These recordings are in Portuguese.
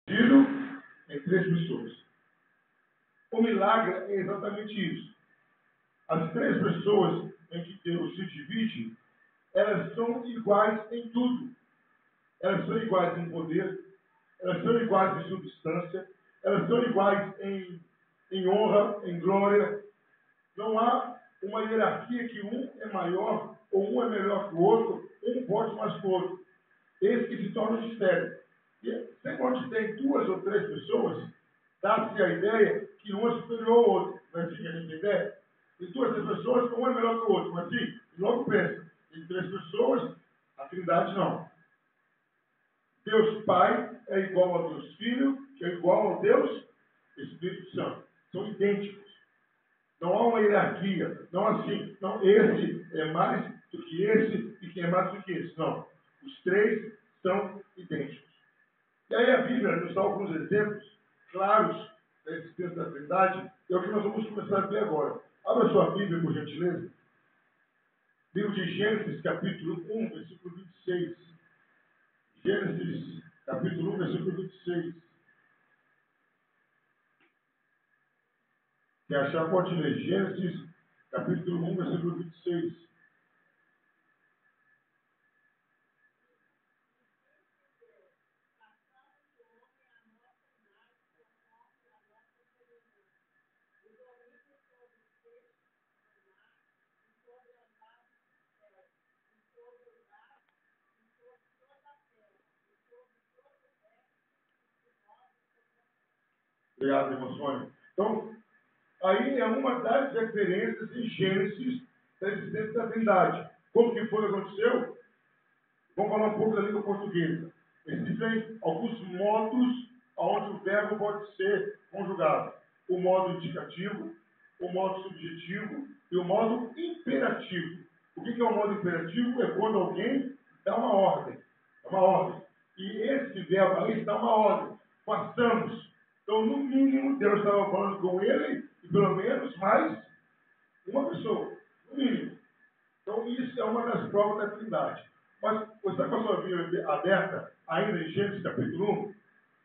dividido em três pessoas. O milagre é exatamente isso. As três pessoas em que Deus se divide, elas são iguais em tudo. Elas são iguais em poder, elas são iguais em substância, elas são iguais em honra, em glória. Não há uma hierarquia que um é maior ou um é melhor que o outro, um pode mais que o outro. Esse que se torna um mistério. E sempre onde tem duas ou três pessoas, dá-se a ideia que um é superior ao outro. Não é assim que a gente tem ideia? Tem duas ou três pessoas, um é melhor que o outro. Mas assim, logo pensa, em três pessoas, a Trindade não. Deus Pai é igual ao Deus Filho, que é igual ao Deus Espírito Santo. São idênticos. Não há uma hierarquia. Não assim, não, esse é mais do que esse e quem é mais do que esse. Não. Os três são idênticos. E aí a Bíblia nos dá alguns exemplos claros da existência da Trindade, e é o que nós vamos começar a ver agora. Abra sua Bíblia, por gentileza. Livro de Gênesis, capítulo 1, versículo 26. Gênesis, capítulo 1, versículo 26. Quem achar pode ler. Gênesis, capítulo 1, versículo 26. Obrigado, irmão Sônia. Então, aí é uma das referências em Gênesis da existência da Trindade. Como que foi que aconteceu? Vamos falar um pouco da língua portuguesa. Existem alguns modos onde o verbo pode ser conjugado. O modo indicativo, o modo subjetivo e o modo imperativo. O que é o modo imperativo? É quando alguém dá uma ordem. É uma ordem. E esse verbo aí dá uma ordem. Façamos. Então, no mínimo, Deus estava falando com ele e pelo menos mais uma pessoa. No mínimo. Então, isso é uma das provas da Trindade. Mas você está com a sua Bíblia aberta, ainda em Gênesis capítulo 1?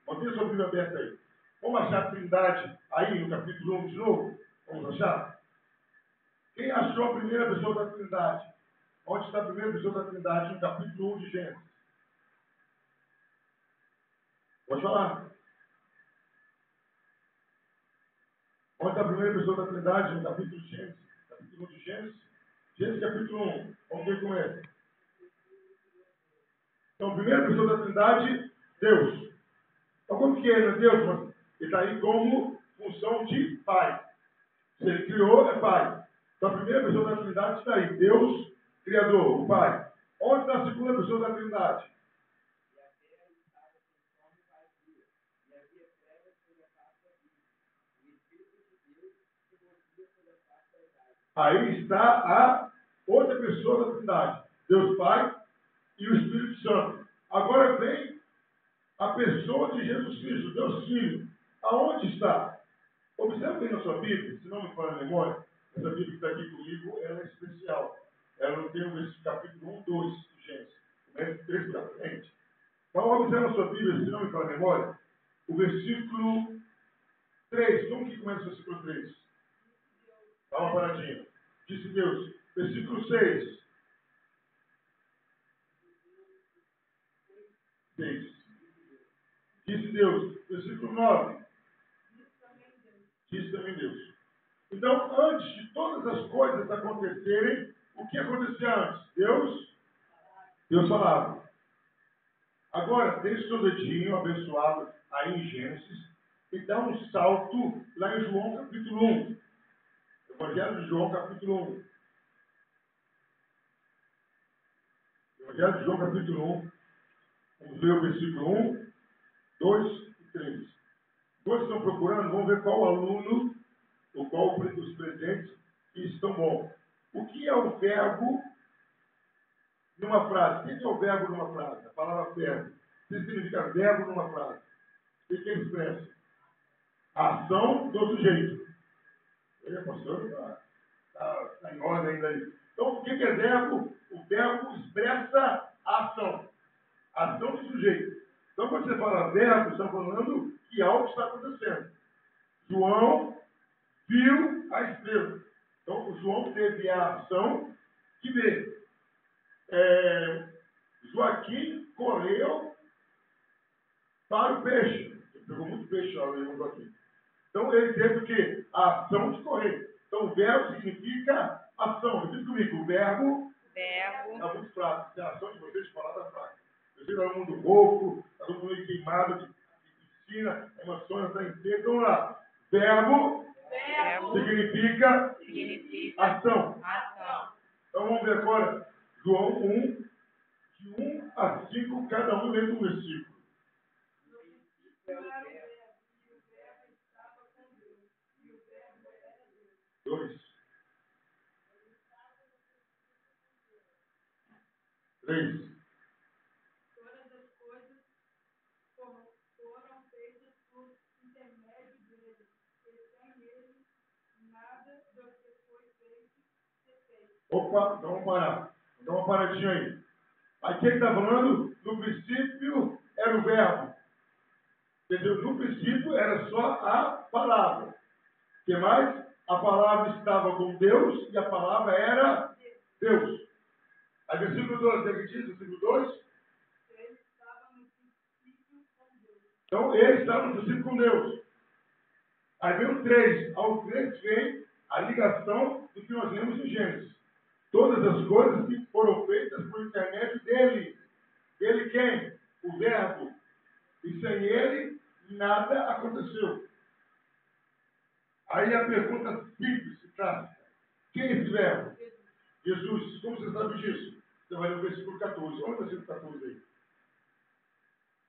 Mantém a sua Bíblia aberta aí. Vamos achar a Trindade aí no capítulo 1 de novo? Vamos achar? Quem achou a primeira pessoa da Trindade? Onde está a primeira pessoa da Trindade no capítulo 1 de Gênesis? Pode falar. Onde está a primeira pessoa da Trindade no capítulo de Gênesis? Capítulo 1 de Gênesis? Gênesis capítulo 1. Vamos ver como é. Então, a primeira pessoa da Trindade, Deus. Então, como que ele é Deus? Mas ele está aí como função de Pai. Se ele criou, é Pai. Então, a primeira pessoa da Trindade está aí. Deus, Criador, o Pai. Onde está a segunda pessoa da Trindade? Aí está a outra pessoa da Trindade. Deus Pai e o Espírito Santo. Agora vem a pessoa de Jesus Cristo, Deus Filho. Aonde está? Observe bem na sua Bíblia, se não me falha a memória, essa Bíblia que está aqui comigo, ela é especial. Ela não tem esse capítulo 1, 2 de Gênesis. Começa 3 para frente. Então, observe na sua Bíblia, se não me falha a memória, o versículo 3. Como que começa o versículo 3? Dá uma paradinha. Disse Deus. Versículo 6. 6. Disse Deus. Versículo 9. Disse também Deus. Então, antes de todas as coisas acontecerem, o que acontecia antes? Deus falava. Agora, deixe o seu dedinho abençoado aí em Gênesis e dá um salto lá em João capítulo 1. Evangelho de João capítulo 1. Evangelho de João capítulo 1. Vamos ver o versículo 1, 2 e 3. Quando estão procurando, vamos ver qual aluno ou qual os presentes que estão bons. O que é o verbo numa frase? O que é o verbo numa frase? A palavra verbo. O que significa verbo numa frase? O que expressa? A ação do sujeito. Ele é pastor, está em ordem ainda aí. Então, o que é verbo? O verbo expressa a ação. A ação do sujeito. Então, quando você fala verbo, está falando que algo está acontecendo. João viu a estrela. Então, o João teve a ação de ver. Joaquim correu para o peixe. Ele pegou muito peixe lá no Joaquim. Então, ele teve o quê? A ação de correr. Então, o verbo significa ação. Repita comigo. O verbo está muito fraco. Se a ação de vocês falar da fraca. Vocês estão no mundo rouco, está todo mundo queimado de piscina, emoções está inteiro. Então, vamos lá. Verbo significa ação. Então, vamos ver agora. João 1, de 1 a 5, cada um lendo um versículo. 2, 3. Todas as coisas foram feitas por intermédio dele, e sem ele nada do que foi feito se fez. Opa, então vamos parar. Dá uma paradinha aí. Aqui ele está falando, no princípio era o verbo. Entendeu? No princípio era só a palavra. O que mais? A palavra estava com Deus e a palavra era Deus. Aí versículo 2, o que diz? Versículo 2? Ele estava no princípio com Deus. Então ele estava no princípio com Deus. Aí vem o 3. Ao 3 vem a ligação do que nós lemos em Gênesis. Todas as coisas que foram feitas por intermédio dele. Ele quem? O verbo. E sem ele, nada aconteceu. Aí a pergunta simples se trata. Quem é esse verbo? Jesus. Como você sabe disso? Você vai ler o versículo 14. Olha o versículo 14 aí.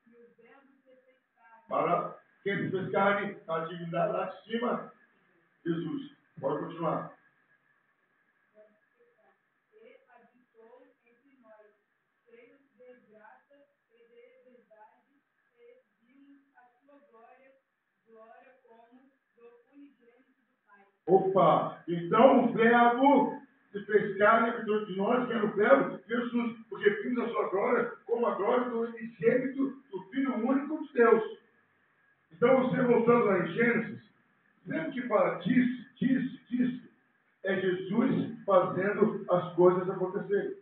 E o verbo se fez carne. Para quem se fez carne, a divindade lá de cima, Jesus. Bora continuar. E habitou entre nós, cheios de graça e de verdade, e vimos a sua glória como do unigênito do Pai. Opa! Então o verbo se fez carne e habitou entre nós, que era o verbo Jesus, porque vimos a sua glória como a glória do unigênito do Filho único de Deus. Então você voltando lá em Gênesis, sempre que fala disse, é Jesus fazendo as coisas acontecerem.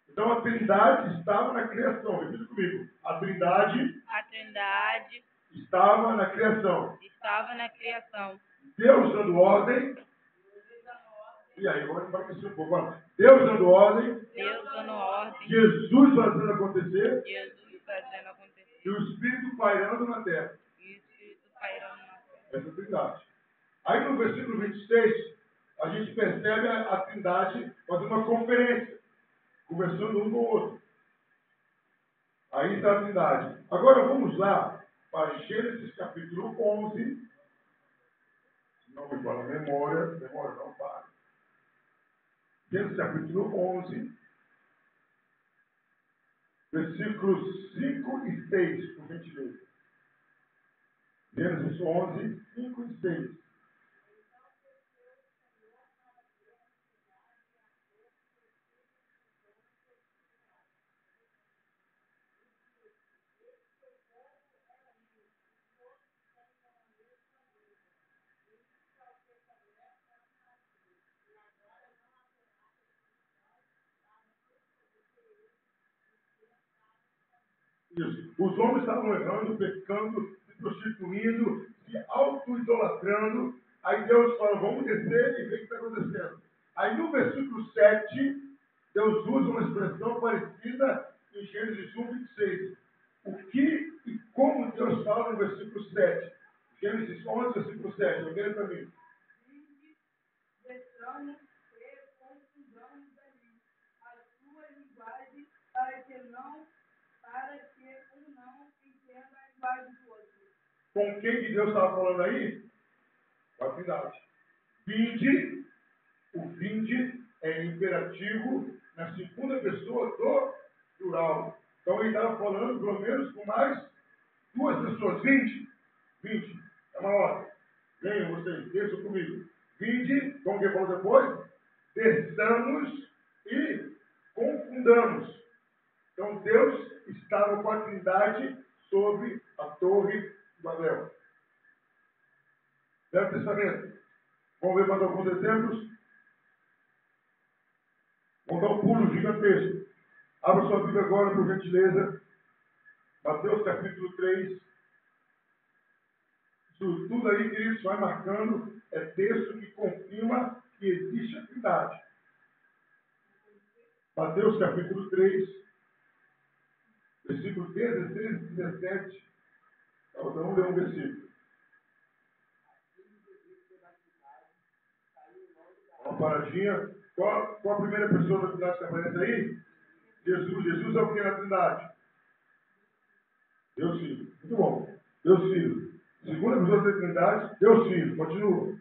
Então a Trindade estava na criação. Repita comigo. A Trindade estava na criação. Deus dando ordem. E aí, vamos embarcar um pouco. Olha. Deus dando ordem. Jesus fazendo acontecer. E o Espírito pairando na terra. Essa é a Trindade. Aí no versículo 26, a gente percebe a Trindade fazendo uma conferência, conversando um com o outro. Aí está a Trindade. Agora vamos lá para Gênesis capítulo 11. Se não me fala a memória não para. Gênesis capítulo 11, versículos 5 e 6, por gentileza. Gênesis 11, 5 e 6. Isso. Os homens estavam errando, pecando, se prostituindo, se auto-idolatrando. Aí Deus fala, vamos descer e ver o que está acontecendo. Aí no versículo 7, Deus usa uma expressão parecida em Gênesis 1, 26. O que e como Deus fala no versículo 7? Gênesis 11, versículo 7. Olha para mim. Desçamos e confundamos ali a sua linguagem para que um não entenda a linguagem do outro. Com quem que Deus estava falando aí? Com a Trindade. Vinde, o vinde é imperativo na segunda pessoa do plural. Então ele estava falando pelo menos com mais duas pessoas. 20. É uma ordem. Venham vocês, desçam comigo. Vinde, como que falou depois? Desçamos e confundamos. Então Deus estava com a Trindade sobre a Torre de Babel. Velho Testamento. Vamos ver mais alguns exemplos? Vamos dar um pulo gigantesco. Abra sua Bíblia agora, por gentileza. Mateus capítulo 3. Isso tudo aí, queridos, vai marcando. É texto que confirma que existe a Trindade. Mateus capítulo 3, versículo 16 e 17. Cada um lê um versículo. Uma paradinha. Qual a primeira pessoa da Trindade que aparece aí? Jesus. Jesus é o que na Trindade? Deus Filho. Muito bom. Deus Filho. Segunda pessoa da Trindade, Deus Filho. Continua.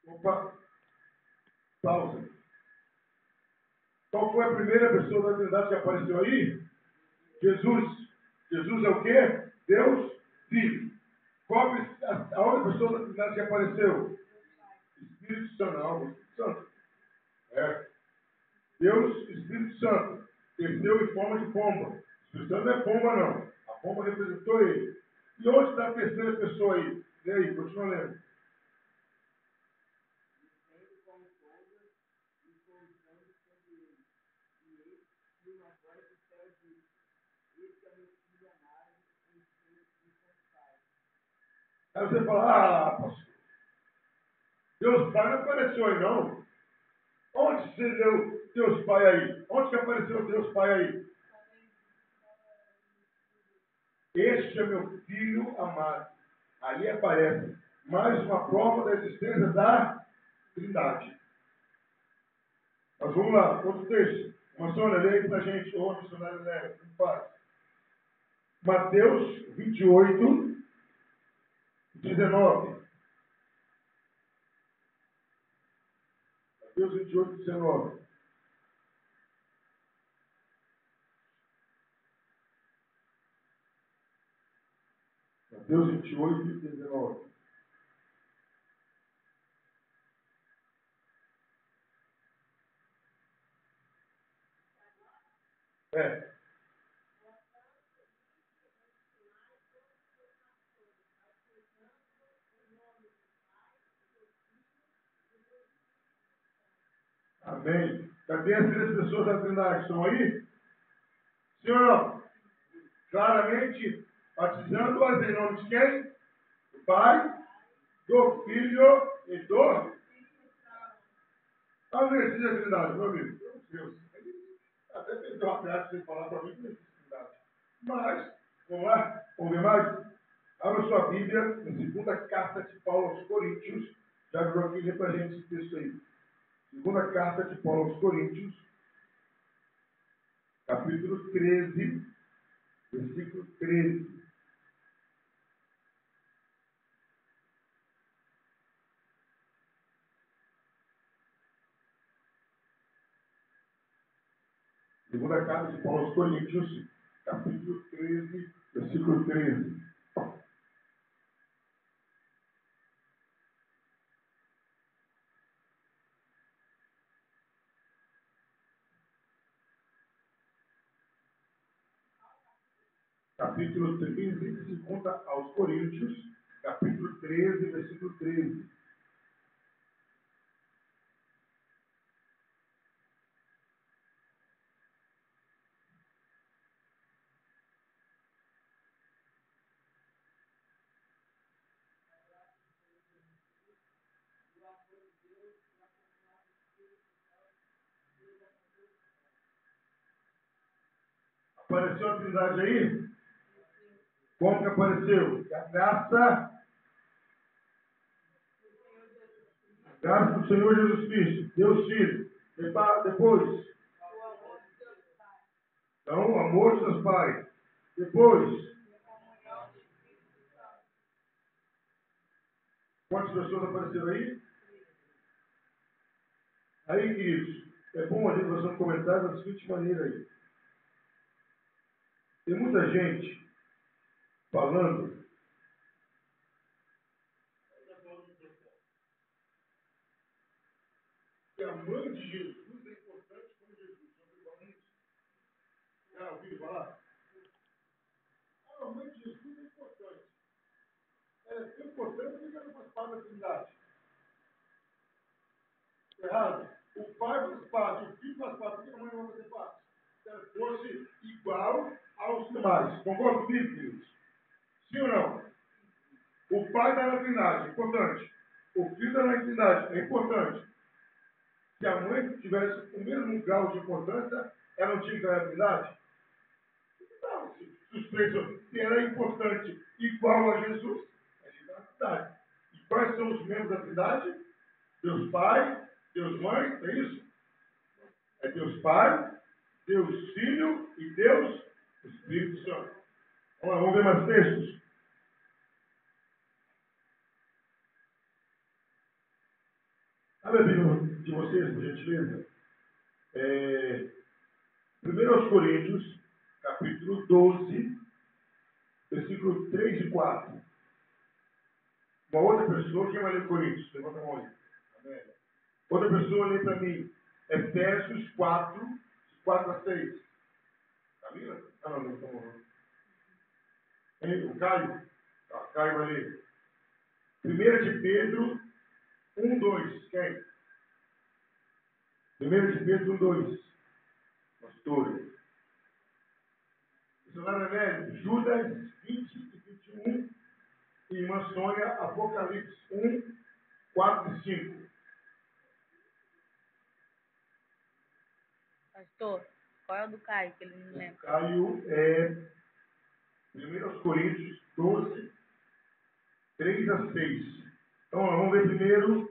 Opa. Pausa. Qual foi a primeira pessoa da Trindade que apareceu aí? Jesus. Jesus é o quê? Deus Filho. Qual a outra pessoa da Trindade que apareceu? Espírito Santo. Não, Espírito Santo. É. Deus, Espírito Santo, desceu em forma de pomba. Espírito Santo não é pomba, não. A pomba representou ele. E onde está a terceira pessoa aí? E aí, continua lendo. Aí você fala, pastor, Deus Pai não apareceu aí, não. Onde você leu Deus Pai aí? Onde que apareceu Deus Pai aí? Este é meu filho amado. Aí aparece mais uma prova da existência da Trindade. Mas vamos lá, outro texto. Mansônia, lê aí pra gente, ou missionário leve, não faz. Mateus 28, 19. Mateus 28, 19. Mateus 28, 19. É. Amém. Cadê as três pessoas da Trindade? Estão aí? Sim ou não? Claramente, batizando-as em nome de quem? Do Pai, do Filho e do... Não existe a Trindade, meu amigo. Meu Deus. Até perdeu a graça de falar para mim que não existe Trindade. Mas, vamos lá? Vamos ver mais? Abra sua Bíblia, na segunda carta de Paulo aos Coríntios. Já virou aqui, lê para a gente esse texto aí. Segunda carta de Paulo aos Coríntios, capítulo 13, versículo 13. Segunda carta de Paulo aos Coríntios, capítulo 13, versículo 13. Capítulo 13, segunda aos Coríntios, capítulo 13, versículo 13. Apareceu a Trindade aí? Como que apareceu? A graça do Senhor Jesus Cristo, Deus Filho. Depois, então, o amor de seus pais. Depois, quantas pessoas apareceram aí? Aí, queridos, é bom a gente fazer um comentário da seguinte maneira aí. Tem muita gente falando ouvido falar? A mãe de Jesus é importante. Ela é tão importante que ela faz parte da Trindade. Errado? O pai faz parte, o filho faz parte, porque a mãe não vai fazer parte. Se ela fosse igual aos demais. Concorda comigo, queridos? Sim ou não? O pai está na Trindade, é importante. O filho está na Trindade, é importante. Se a mãe tivesse o mesmo grau de importância, ela não tinha que estar na Trindade? Não, se ela é importante igual a Jesus, a gente está na Trindade. E quais são os membros da Trindade? Deus Pai, Deus Mãe, é isso? É Deus Pai, Deus Filho e Deus Espírito Santo. Vamos lá, vamos ver mais textos. Abre a Bíblia de vocês, por gentileza. 1 Coríntios, capítulo 12, versículo 3 e 4. Uma outra pessoa, quem vai ler Coríntios? Levanta a mão aí. Amém. Outra pessoa lê para mim Efésios 4, 4 a 6. Camila? Ah, não, não, não. O Caio? Tá, Caio vai ler. 1 de Pedro 1, 2. Quem? 1 de Pedro 1, 2. Pastor. Missionário Velho, Judas 20 e 21. E irmã Sônia, Apocalipse 1, 4 e 5. Pastor, qual é o do Caio, que ele não lembra? Caio é 1 Coríntios 12, 3 a 6. Então, vamos ver primeiro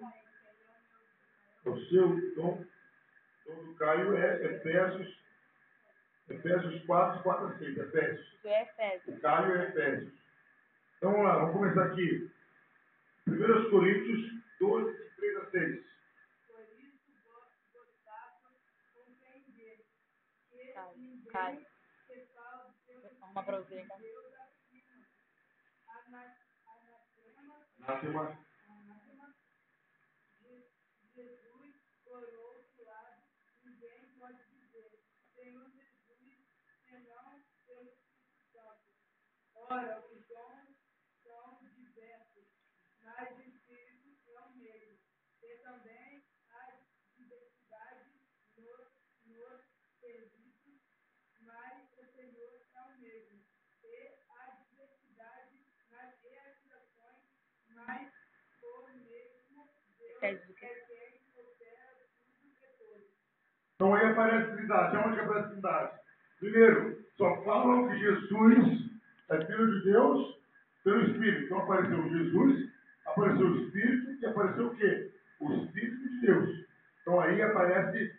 o seu dom. O dom do Caio é Efésios 4, 4 a 6. Efésios. Isso é Efésios. O Caio é Efésios. Então, vamos lá, vamos começar aqui. 1 Coríntios 12, 3 a 6. Por isso, gostavam compreender que Caio. ninguém que fala do seu Arruma pra você, então. Deus acima. Anatema de Jesus, por outro lado, ninguém pode dizer Senhor Jesus, senão pelo Espírito Santo. Ora, os dons são diversos, mas o Espírito é o mesmo. E também há diversidade nos serviços, mas o Senhor é o mesmo. E há diversidade nas realizações, mas o mesmo Deus é quem opera tudo e todos. Então aí aparece a Trindade. Onde aparece a Trindade? Primeiro, só falam que Jesus é Filho de Deus pelo Espírito. Então apareceu Jesus, apareceu o Espírito e apareceu o quê? O Espírito de Deus. Então aí aparece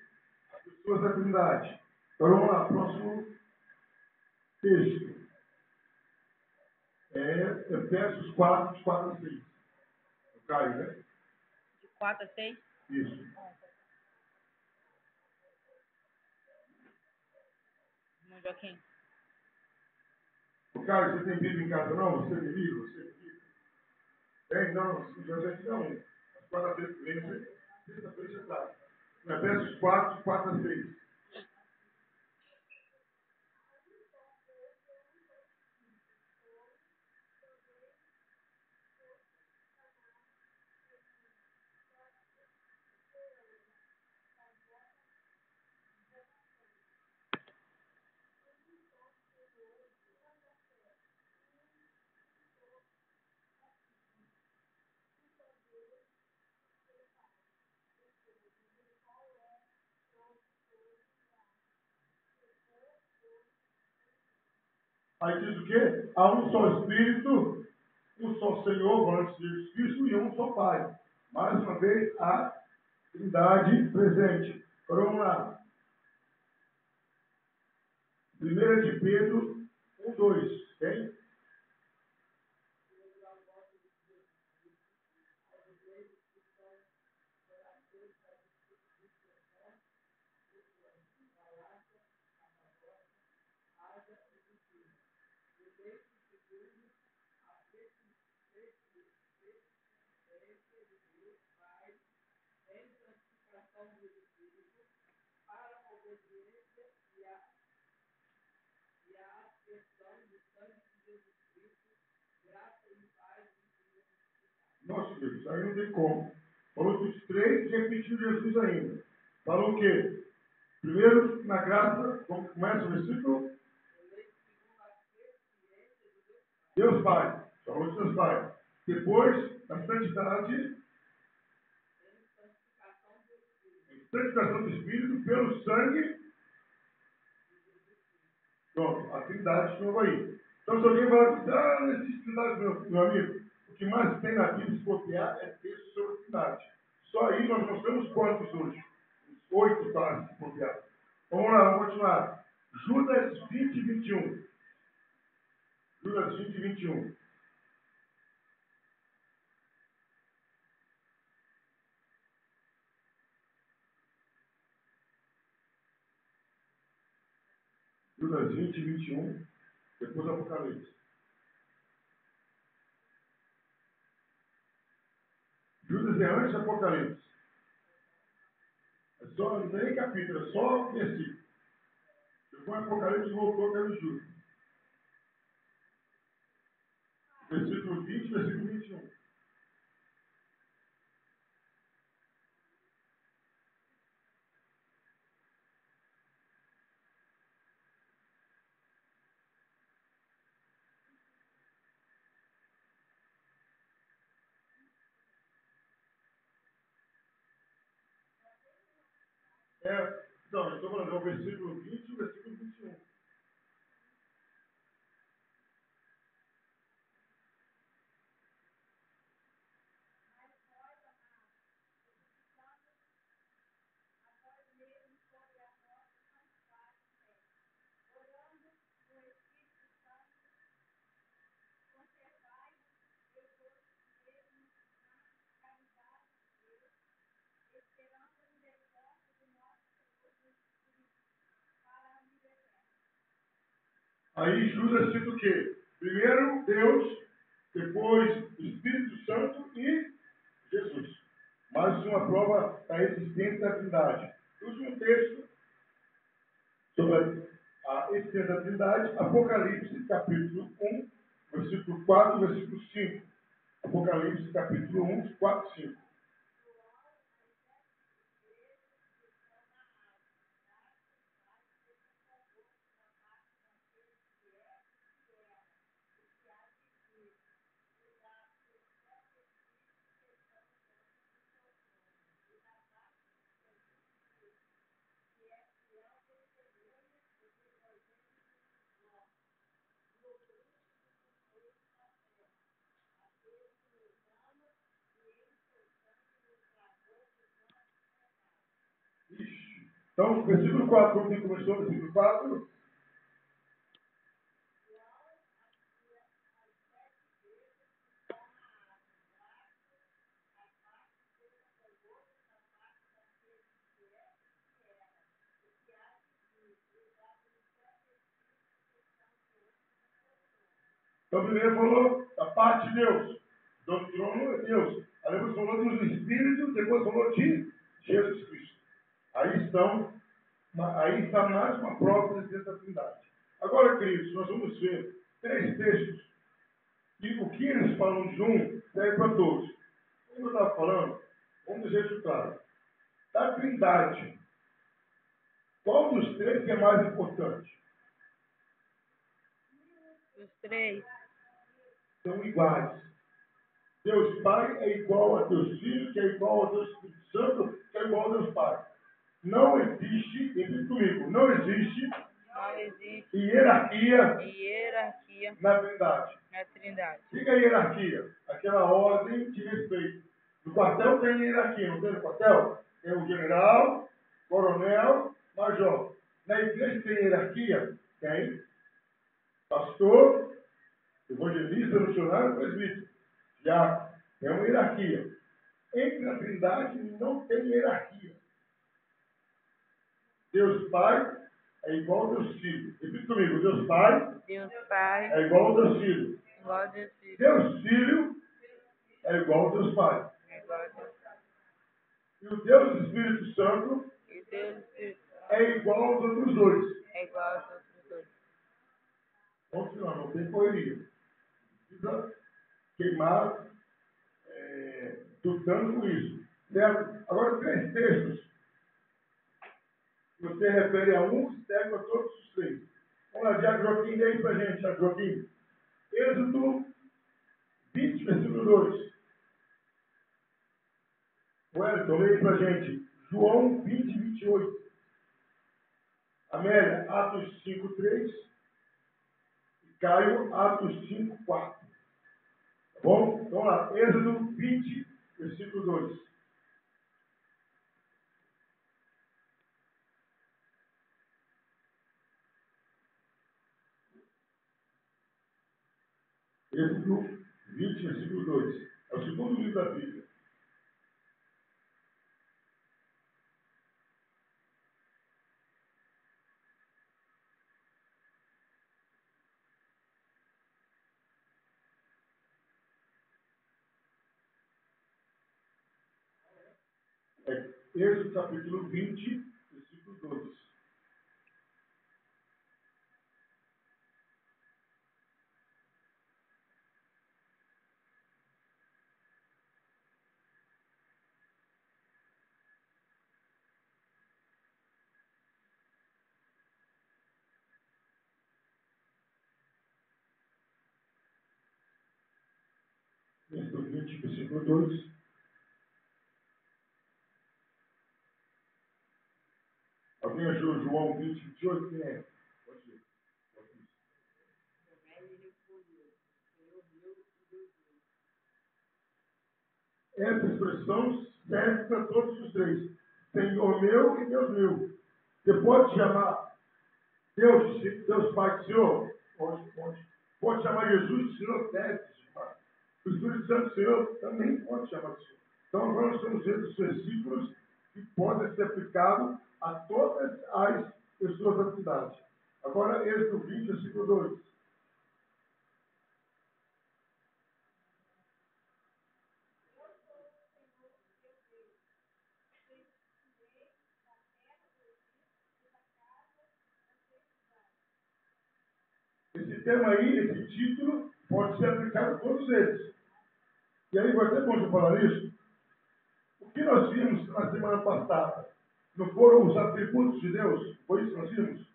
as pessoas da Trindade. Então vamos lá, próximo texto. Efésios 4, 4 a 6. O Caio, né? De 4 a 6? Isso. Irmão Joaquim. O Caio, você tem Bíblia em casa não? Você tem Bíblia? Você tem Bíblia? Tem? Não, já não. As quarta-feira que vem, sexta-feira já está. Efésios 4, 4 a 6. Aí diz o quê? Há um só Espírito, um só Senhor, falando de Jesus Cristo, e um só Pai. Mais uma vez, a Trindade presente. Agora vamos lá. 1 de Pedro 1, 2. Tem? Nossa, Deus, isso aí não tem como. Falou dos três e repetiu Jesus ainda. Falou o quê? Primeiro, na graça, como começa o versículo? Deus Pai. Falou de Deus Pai. Depois, na santidade, santificação do Espírito pelo sangue. Pronto, a Trindade de novo aí. Então, se alguém falar assim, não existe Trindade, meu amigo, o que mais tem na Bíblia se copiar é texto sobre Trindade. Só aí nós mostramos quantos hoje? 8 quase se copiar. Vamos lá, vamos continuar. Judas 20 e 21. Judas 20 e 21. Judas 20 e 21. Depois Apocalipse. Judas é antes do Apocalipse. É só, não tem nem capítulo, é só versículo. Depois Apocalipse voltou para Judas. Versículo 20, versículo 21. Então, eu estou falando, é o versículo 20 e o versículo 21. Aí Judas cita o quê? Primeiro Deus, depois Espírito Santo e Jesus. Mais uma prova da existência da Trindade. O último texto sobre a existência da Trindade, Apocalipse, capítulo 1, versículo 4, versículo 5. Apocalipse, capítulo 1, 4 e 5. Então, versículo 4, como começou, versículo 4. Então, primeiro falou da parte de Deus. Do trono é Deus. Aí depois falou dos Espíritos, depois falou de Jesus Cristo. Aí está mais uma prova da existência da Trindade. Agora, queridos, nós vamos ver 3 textos. E o que eles falam de um serve para todos. Como eu estava falando, vamos dizer isso claro. Da Trindade, qual dos 3 que é mais importante? Os 3. São iguais. Deus Pai é igual a Deus Filho, que é igual a Deus Espírito Santo, que é igual a Deus Pai. Não existe, repita comigo, não existe hierarquia na Trindade. Diga a hierarquia, aquela ordem de respeito. No quartel tem hierarquia, não tem no quartel? Tem o general, coronel, major. Na igreja tem hierarquia? Tem. Pastor, evangelista, missionário, presbítero. Já é uma hierarquia. Entre a Trindade não tem hierarquia. Deus Pai é igual a Deus Filho. Repita comigo. Deus Pai é igual a Deus Filho. Deus Filho é igual a Deus Pai. E o Deus Espírito Santo é igual aos outros dois. não tem correria. Precisa queimar lutando com isso. Certo? Agora, 3 textos. Você refere a um, serve a todos os 3. Vamos lá, Diago Joaquim, lê aí para a gente, Diago Joaquim. Êxodo 20, versículo 2. Wellington, lê aí para a gente. João 20, 28. Amélia, Atos 5, 3. E Caio, Atos 5, 4. Tá bom? Então, vamos lá. Êxodo 20, versículo 2. Êxodo 20, versículo 2. É o segundo livro da Bíblia. Êxodo capítulo 20, versículo 2. Êxodo 20, versículo 2. Alguém achou João 20, 28? Quem é? Pode ir. Essa expressão serve para todos os 3. Senhor meu e Deus meu. Você pode chamar Deus Pai de Senhor? Pode. Pode chamar Jesus de Senhor? Deve chamar. O Espírito Santo do Senhor também pode chamar de Senhor. Então agora nós estamos vendo os versículos que podem ser aplicados a todas as pessoas da cidade. Agora, Êxodo 20, versículo 2. Esse tema aí, esse título, pode ser aplicado a todos eles. E aí vai ser bom de falar isso. O que nós vimos na semana passada não foram os atributos de Deus? Foi isso que nós vimos?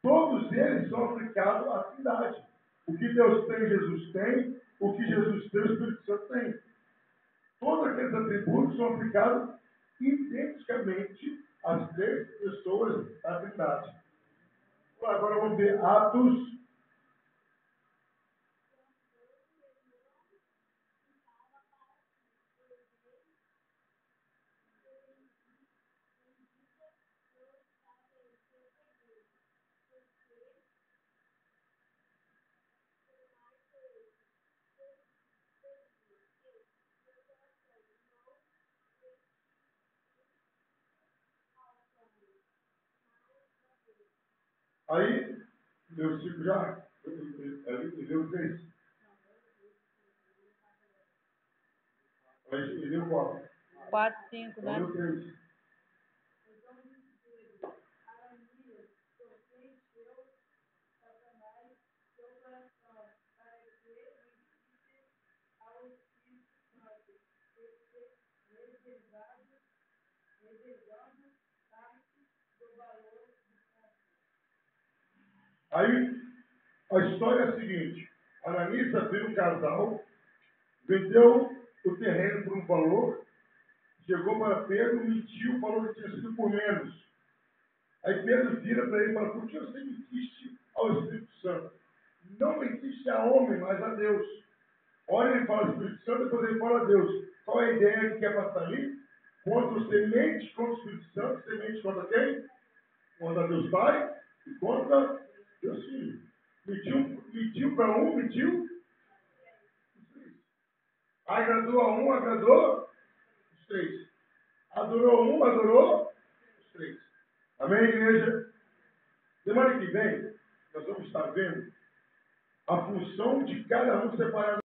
Todos eles são aplicados à cidade. O que Deus tem, Jesus tem. O que Jesus tem, o Espírito Santo tem. Todos aqueles atributos são aplicados identicamente às 3 pessoas da Trindade. Agora vamos ver Atos. Aí, meu ciclo já, ele deu 3. Ele deu 4. 4, 5, né? Deu 3. Aí, a história é a seguinte. Ananias abriu um casal, vendeu o terreno por um valor, chegou para Pedro, mentiu, falou que tinha sido por menos. Aí Pedro vira para ele e fala, por que você mentiste ao Espírito Santo? Não mentiste a homem, mas a Deus. Olha, ele fala ao Espírito Santo, depois ele fala a Deus. Qual é a ideia que quer passar ali? Contra o semente, contra o Espírito Santo, semente contra quem? Contra Deus Pai e contra Deus Filho. Mentiu para um, mentiu. Agradou a um, agradou os 3. Adorou um, adorou os 3. Amém, igreja? Semana que vem, nós vamos estar vendo a função de cada um separado.